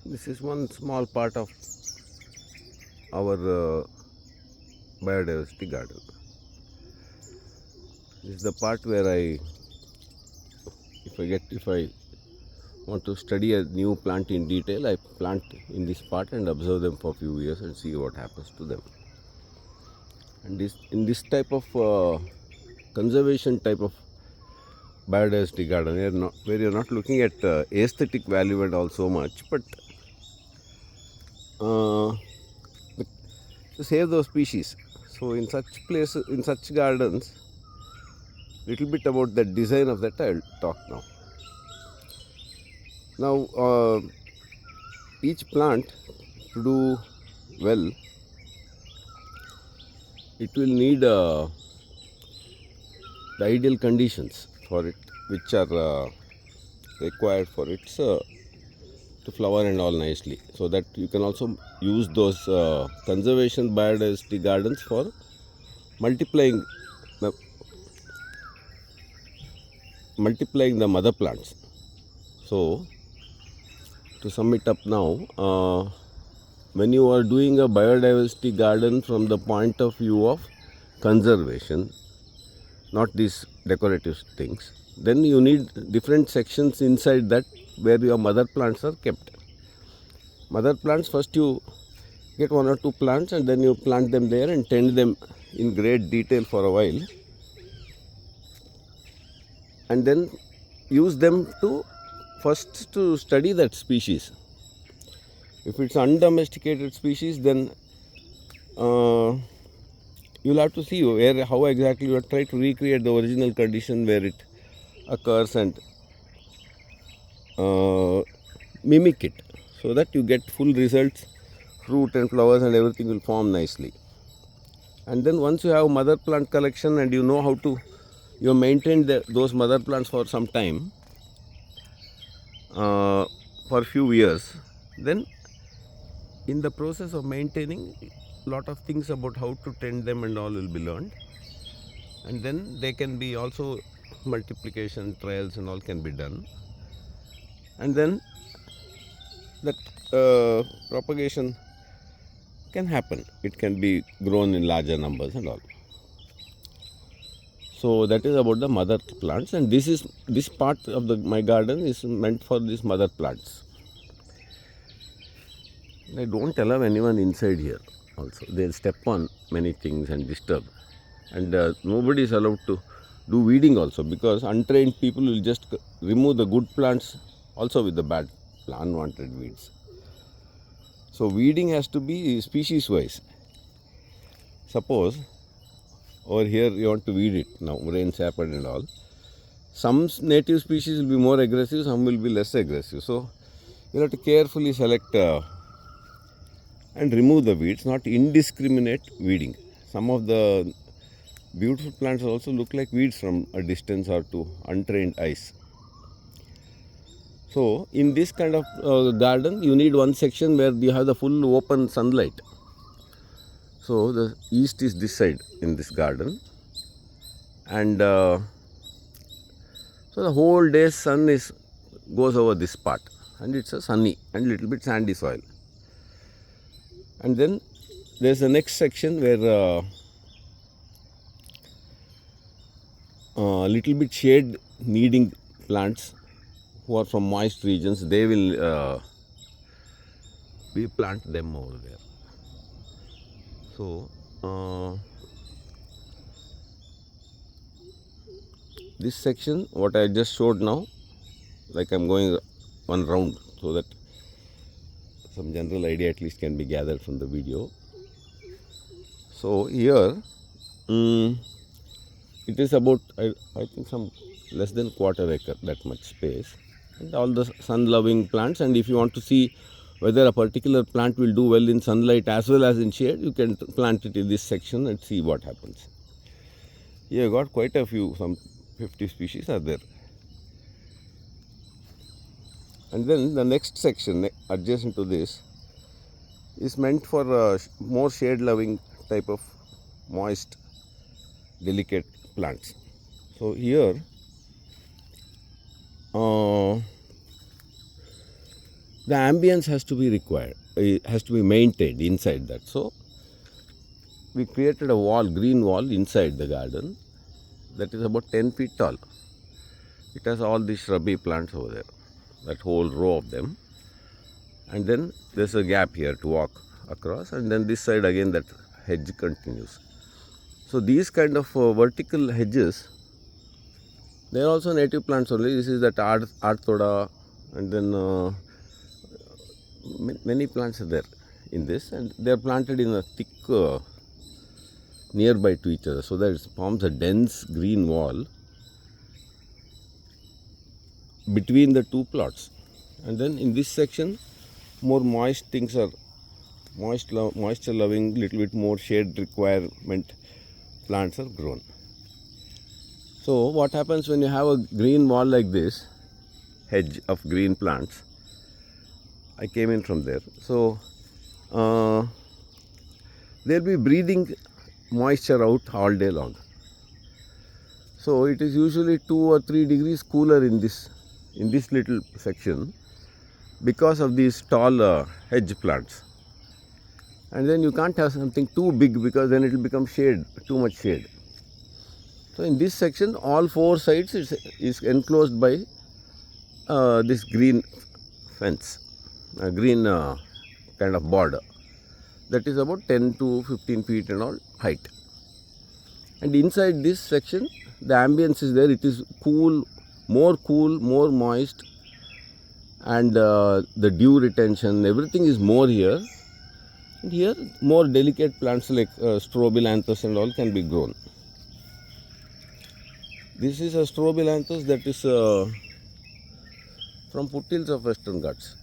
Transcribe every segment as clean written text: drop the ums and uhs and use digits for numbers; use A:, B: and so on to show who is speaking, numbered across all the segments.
A: This is one small part of our biodiversity garden. This is the part where if I want to study a new plant in detail, I plant in this part and observe them for a few years and see what happens to them. And in this type of conservation type of biodiversity garden, where you're not looking at aesthetic value and all so much, but to save those species. So in such places, in such gardens, little bit about the design of that I'll talk now. Now, each plant to do well, it will need the ideal conditions for it, which are required for it to flower and all nicely. So that you can also use those conservation biodiversity gardens for multiplying the mother plants. So to sum it up now, when you are doing a biodiversity garden from the point of view of conservation, not these decorative things, then you need different sections inside that where your mother plants are kept. Mother plants, first you get 1 or 2 plants and then you plant them there and tend them in great detail for a while, and then use them to first to study that species. If it's undomesticated species, then you'll have to see how exactly you try to recreate the original condition where it occurs and mimic it, so that you get full results, fruit and flowers and everything will form nicely. And then once you have mother plant collection and you know how to, you maintain those mother plants for some time, for a few years, then in the process of maintaining, lot of things about how to tend them and all will be learned, and then they can be also multiplication trials and all can be done, and then that propagation can happen. It can be grown in larger numbers and all. So that is about the mother plants, and this part of my garden is meant for these mother plants. I don't allow anyone inside here also. They'll step on many things and disturb. And nobody is allowed to do weeding also, because untrained people will just remove the good plants also with the bad, unwanted weeds. So weeding has to be species wise. Suppose over here you want to weed it now, rain sapid and all. Some native species will be more aggressive, some will be less aggressive. So you have to carefully select and remove the weeds, not indiscriminate weeding. Some of the beautiful plants also look like weeds from a distance or to untrained eyes. So in this kind of garden, you need one section where you have the full open sunlight. So the east is this side in this garden, and so the whole day sun goes over this part, and it's a sunny and little bit sandy soil. And then there's the next section where little bit shade needing plants who are from moist regions, they will we plant them over there. So this section what I just showed now, like I'm going one round so that some general idea at least can be gathered from the video. So here it is about I think some less than quarter acre, that much space, and all the sun loving plants. And if you want to see whether a particular plant will do well in sunlight as well as in shade, you can plant it in this section and see what happens. Here I got quite a few, some 50 species are there. And then the next section adjacent to this is meant for more shade loving type of moist, delicate plants. So here the ambience has to be required, it has to be maintained inside that. So we created a wall, green wall inside the garden that is about 10 feet tall. It has all these shrubby plants over there, that whole row of them. And then there's a gap here to walk across, and then this side again that hedge continues. So these kind of vertical hedges, they are also native plants only. This is that Arthoda, and then many plants are there in this, and they are planted in a thick nearby to each other, so that it forms a dense green wall between the two plots. And then in this section, more moist things are moisture loving, little bit more shade requirement plants are grown. So what happens when you have a green wall like this, hedge of green plants? I came in from there. So they'll be breathing moisture out all day long. So it is usually 2 or 3 degrees cooler in this little section because of these tall hedge plants. And then you can't have something too big because then it will become shade, too much shade. So in this section, all 4 sides is enclosed by this green fence, a green kind of border that is about 10 to 15 feet and all height. And inside this section, the ambience is there. It is cool, more moist, and the dew retention, everything is more here. And here, more delicate plants like strobilanthes and all can be grown. This is a strobilanthes that is from foothills of Western Ghats.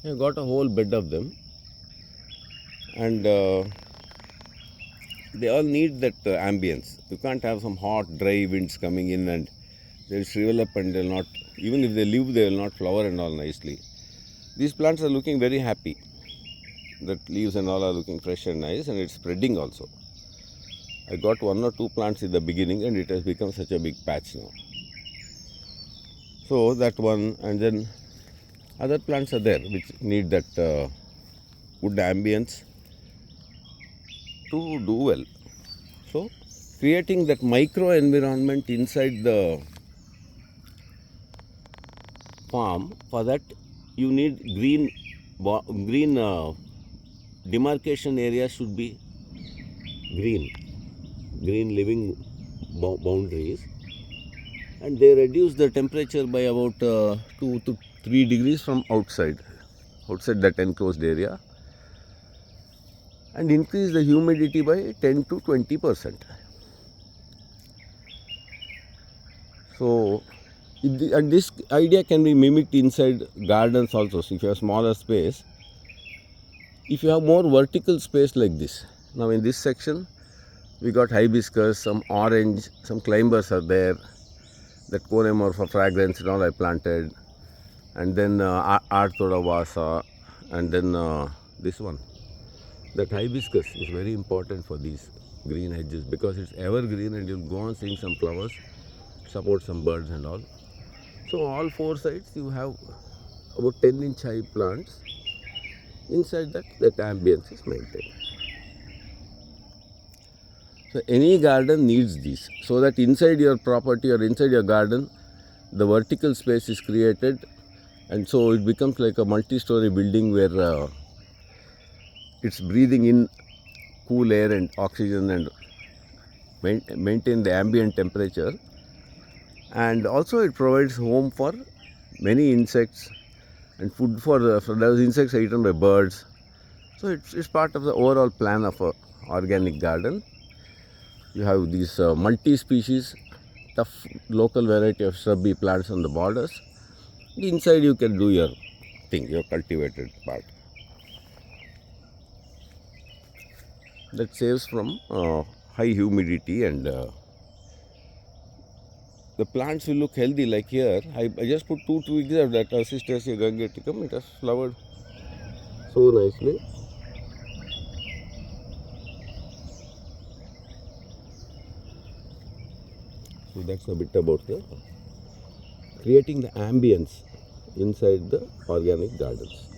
A: I got a whole bed of them, and they all need that ambience. You can't have some hot, dry winds coming in and they'll shrivel up and they'll not, even if they live, they will not flower and all nicely. These plants are looking very happy. The leaves and all are looking fresh and nice, and it's spreading also. I got 1 or 2 plants in the beginning and it has become such a big patch now. So that one, and then other plants are there which need that good ambience to do well. So creating that micro environment inside the farm, for that you need green demarcation areas should be green living boundaries, and they reduce the temperature by about 2 to 3 degrees from outside that enclosed area, and increase the humidity by 10 to 20%. So and this idea can be mimicked inside gardens also. So if you have smaller space, if you have more vertical space like this, now in this section we got hibiscus, some orange, some climbers are there, that Conemorpha fragrance and all I planted, and then Arthoda vasa, and then this one. That hibiscus is very important for these green hedges because it's evergreen and you'll go on seeing some flowers, support some birds and all. So all 4 sides you have about 10-inch high plants. Inside that ambience is maintained. So any garden needs these, so that inside your property or inside your garden, the vertical space is created, and so it becomes like a multi-story building where it's breathing in cool air and oxygen and maintain the ambient temperature. And also it provides home for many insects and food for those insects are eaten by birds. So it's part of the overall plan of a organic garden. You have these multi-species, tough local variety of shrubby plants on the borders. Inside you can do your thing, your cultivated part. That saves from high humidity, and the plants will look healthy. Like here, I just put 2 twigs of that Assistaceae gangeticum. It has flowered so nicely. So that's a bit about the creating the ambience inside the organic gardens.